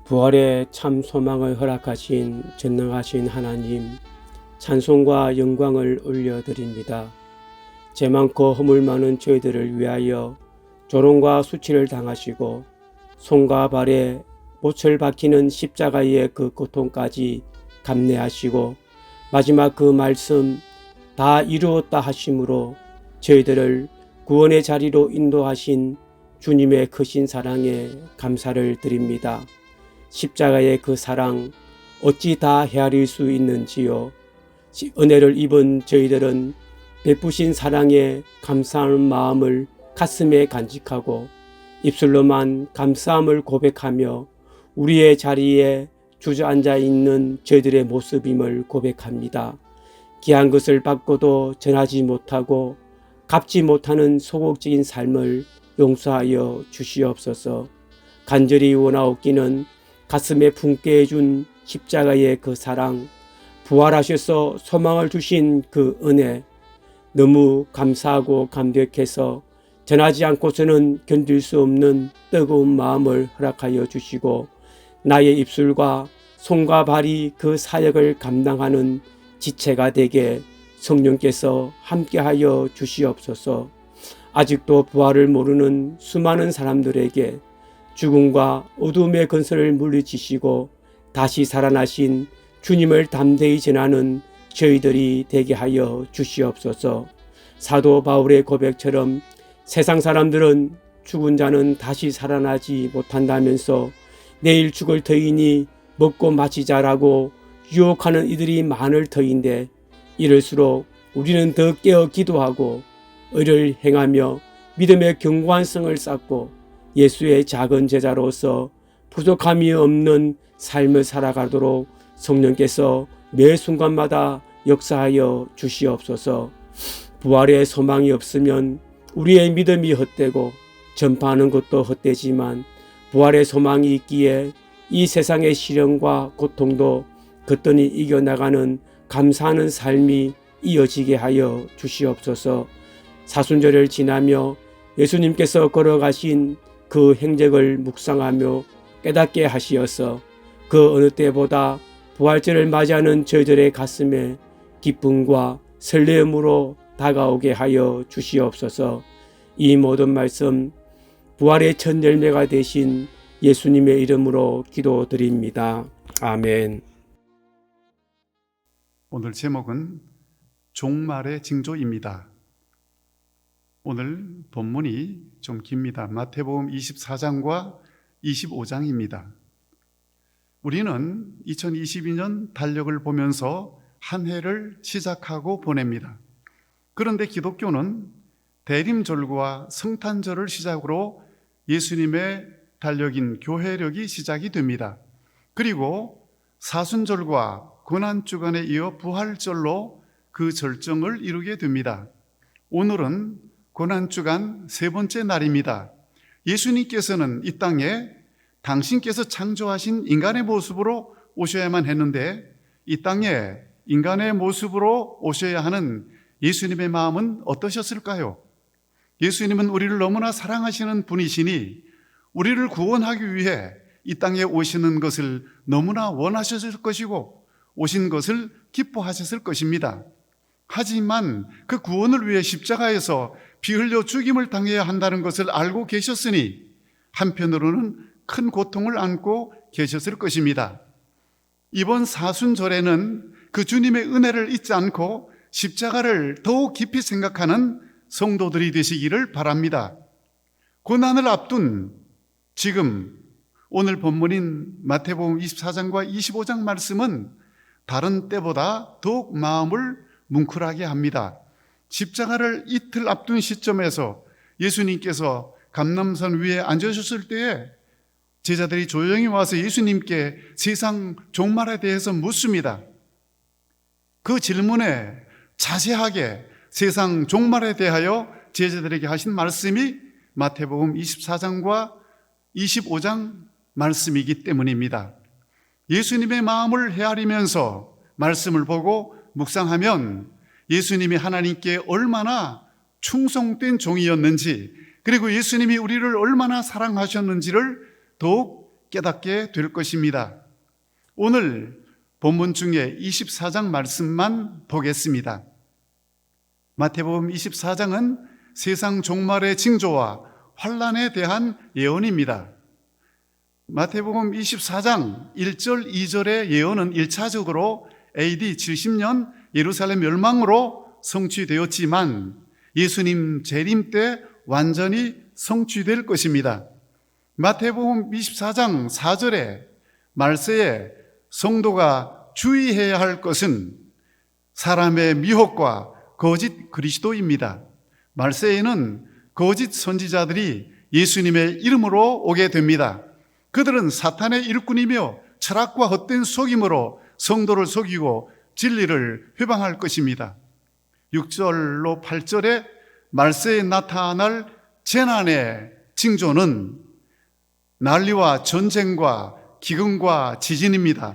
부활의 참 소망을 허락하신 전능하신 하나님, 찬송과 영광을 올려드립니다. 죄 많고 허물 많은 저희들을 위하여 조롱과 수치를 당하시고 손과 발에 못을 박히는 십자가의 그 고통까지 감내하시고 마지막 그 말씀 다 이루었다 하심으로 저희들을 구원의 자리로 인도하신 주님의 크신 사랑에 감사를 드립니다. 십자가의 그 사랑 어찌 다 헤아릴 수 있는지요. 은혜를 입은 저희들은 베푸신 사랑에 감사하는 마음을 가슴에 간직하고 입술로만 감사함을 고백하며 우리의 자리에 주저앉아 있는 저희들의 모습임을 고백합니다. 귀한 것을 받고도 전하지 못하고 갚지 못하는 소극적인 삶을 용서하여 주시옵소서. 간절히 원하옵기는 가슴에 품게 해준 십자가의 그 사랑, 부활하셔서 소망을 주신 그 은혜, 너무 감사하고 감격해서 전하지 않고서는 견딜 수 없는 뜨거운 마음을 허락하여 주시고 나의 입술과 손과 발이 그 사역을 감당하는 지체가 되게 성령께서 함께하여 주시옵소서. 아직도 부활을 모르는 수많은 사람들에게 죽음과 어둠의 근세를 물리치시고 다시 살아나신 주님을 담대히 전하는 저희들이 되게 하여 주시옵소서. 사도 바울의 고백처럼 세상 사람들은 죽은 자는 다시 살아나지 못한다면서 내일 죽을 터이니 먹고 마시자라고 유혹하는 이들이 많을 터인데 이럴수록 우리는 더 깨어 기도하고 의를 행하며 믿음의 견고한 성을 쌓고 예수의 작은 제자로서 부족함이 없는 삶을 살아가도록 성령께서 매 순간마다 역사하여 주시옵소서. 부활의 소망이 없으면 우리의 믿음이 헛되고 전파하는 것도 헛되지만 부활의 소망이 있기에 이 세상의 시련과 고통도 거뜬히 이겨나가는 감사하는 삶이 이어지게 하여 주시옵소서. 사순절을 지나며 예수님께서 걸어가신 그 행적을 묵상하며 깨닫게 하시어서 그 어느 때보다 부활절을 맞이하는 저희들의 가슴에 기쁨과 설레음으로 다가오게 하여 주시옵소서. 이 모든 말씀 부활의 첫 열매가 되신 예수님의 이름으로 기도드립니다. 아멘. 오늘 제목은 종말의 징조입니다. 오늘 본문이 좀 깁니다. 마태복음 24장과 25장입니다. 우리는 2022년 달력을 보면서 한 해를 시작하고 보냅니다. 그런데 기독교는 대림절과 성탄절을 시작으로 예수님의 달력인 교회력이 시작이 됩니다. 그리고 사순절과 고난주간에 이어 부활절로 그 절정을 이루게 됩니다. 오늘은 고난주간 세 번째 날입니다. 예수님께서는 이 땅에 당신께서 창조하신 인간의 모습으로 오셔야만 했는데 이 땅에 인간의 모습으로 오셔야 하는 예수님의 마음은 어떠셨을까요? 예수님은 우리를 너무나 사랑하시는 분이시니 우리를 구원하기 위해 이 땅에 오시는 것을 너무나 원하셨을 것이고 오신 것을 기뻐하셨을 것입니다. 하지만 그 구원을 위해 십자가에서 피 흘려 죽임을 당해야 한다는 것을 알고 계셨으니 한편으로는 큰 고통을 안고 계셨을 것입니다. 이번 사순절에는 그 주님의 은혜를 잊지 않고 십자가를 더욱 깊이 생각하는 성도들이 되시기를 바랍니다. 고난을 앞둔 지금 오늘 본문인 마태복음 24장과 25장 말씀은 다른 때보다 더욱 마음을 뭉클하게 합니다. 십자가를 이틀 앞둔 시점에서 예수님께서 감람산 위에 앉으셨을 때에 제자들이 조용히 와서 예수님께 세상 종말에 대해서 묻습니다. 그 질문에 자세하게 세상 종말에 대하여 제자들에게 하신 말씀이 마태복음 24장과 25장 말씀이기 때문입니다. 예수님의 마음을 헤아리면서 말씀을 보고 묵상하면 예수님이 하나님께 얼마나 충성된 종이었는지, 그리고 예수님이 우리를 얼마나 사랑하셨는지를 더욱 깨닫게 될 것입니다. 오늘 본문 중에 24장 말씀만 보겠습니다. 마태복음 24장은 세상 종말의 징조와 환난에 대한 예언입니다. 마태복음 24장 1절 2절의 예언은 1차적으로 AD 70년 예루살렘 멸망으로 성취되었지만 예수님 재림 때 완전히 성취될 것입니다. 마태복음 24장 4절의 말세에 성도가 주의해야 할 것은 사람의 미혹과 거짓 그리스도입니다. 말세에는 거짓 선지자들이 예수님의 이름으로 오게 됩니다. 그들은 사탄의 일꾼이며 철학과 헛된 속임으로 성도를 속이고 진리를 회방할 것입니다. 6절로 8절에 말세에 나타날 재난의 징조는 난리와 전쟁과 기근과 지진입니다.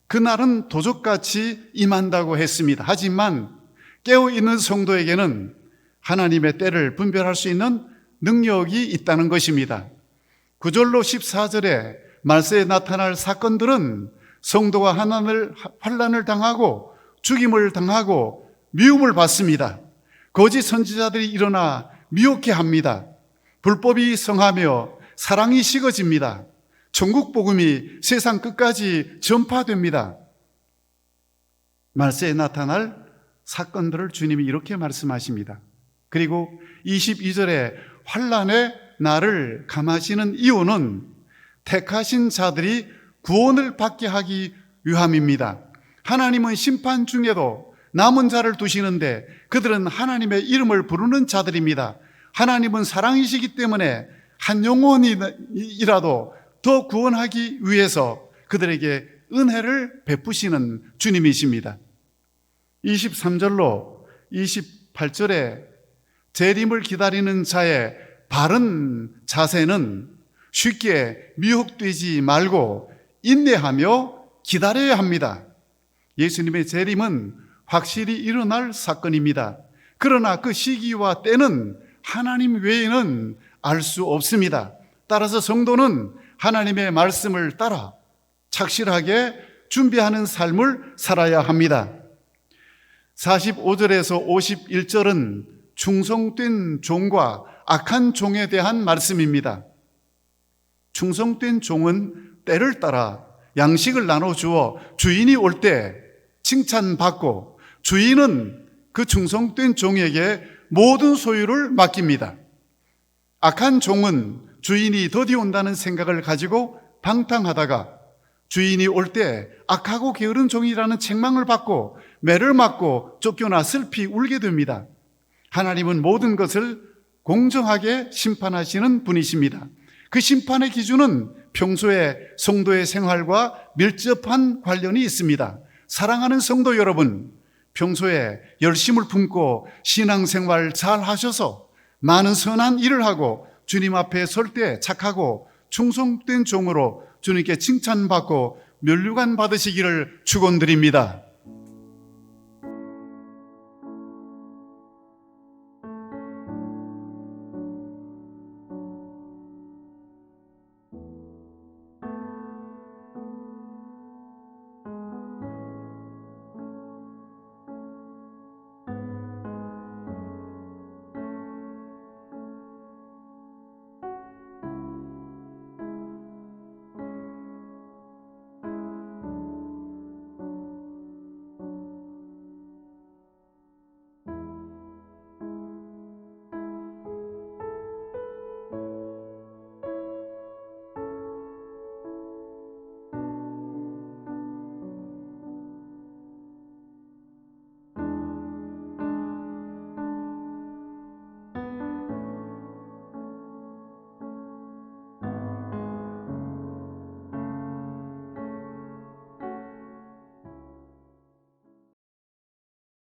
그날은 도적같이 임한다고 했습니다. 하지만 깨어있는 성도에게는 하나님의 때를 분별할 수 있는 능력이 있다는 것입니다. 9절로 14절에 말세에 나타날 사건들은 성도가 환난을 당하고 죽임을 당하고 미움을 받습니다. 거짓 선지자들이 일어나 미혹해 합니다. 불법이 성하며 사랑이 식어집니다. 천국 복음이 세상 끝까지 전파됩니다. 말세에 나타날 사건들을 주님이 이렇게 말씀하십니다. 그리고 22절에 환난의 날을 감하시는 이유는 택하신 자들이 구원을 받게 하기 위함입니다. 하나님은 심판 중에도 남은 자를 두시는데 그들은 하나님의 이름을 부르는 자들입니다. 하나님은 사랑이시기 때문에 한 영혼이라도 더 구원하기 위해서 그들에게 은혜를 베푸시는 주님이십니다. 23절로 28절에 재림을 기다리는 자의 바른 자세는 쉽게 미혹되지 말고 인내하며 기다려야 합니다. 예수님의 재림은 확실히 일어날 사건입니다. 그러나 그 시기와 때는 하나님 외에는 알 수 없습니다. 따라서 성도는 하나님의 말씀을 따라 착실하게 준비하는 삶을 살아야 합니다. 45절에서 51절은 충성된 종과 악한 종에 대한 말씀입니다. 충성된 종은 때를 따라 양식을 나눠주어 주인이 올 때 칭찬받고 주인은 그 충성된 종에게 모든 소유를 맡깁니다. 악한 종은 주인이 더디 온다는 생각을 가지고 방탕하다가 주인이 올 때 악하고 게으른 종이라는 책망을 받고 매를 맞고 쫓겨나 슬피 울게 됩니다. 하나님은 모든 것을 공정하게 심판하시는 분이십니다. 그 심판의 기준은 평소에 성도의 생활과 밀접한 관련이 있습니다. 사랑하는 성도 여러분, 평소에 열심을 품고 신앙생활 잘 하셔서 많은 선한 일을 하고 주님 앞에 설 때 착하고 충성된 종으로 주님께 칭찬받고 면류관 받으시기를 축원드립니다.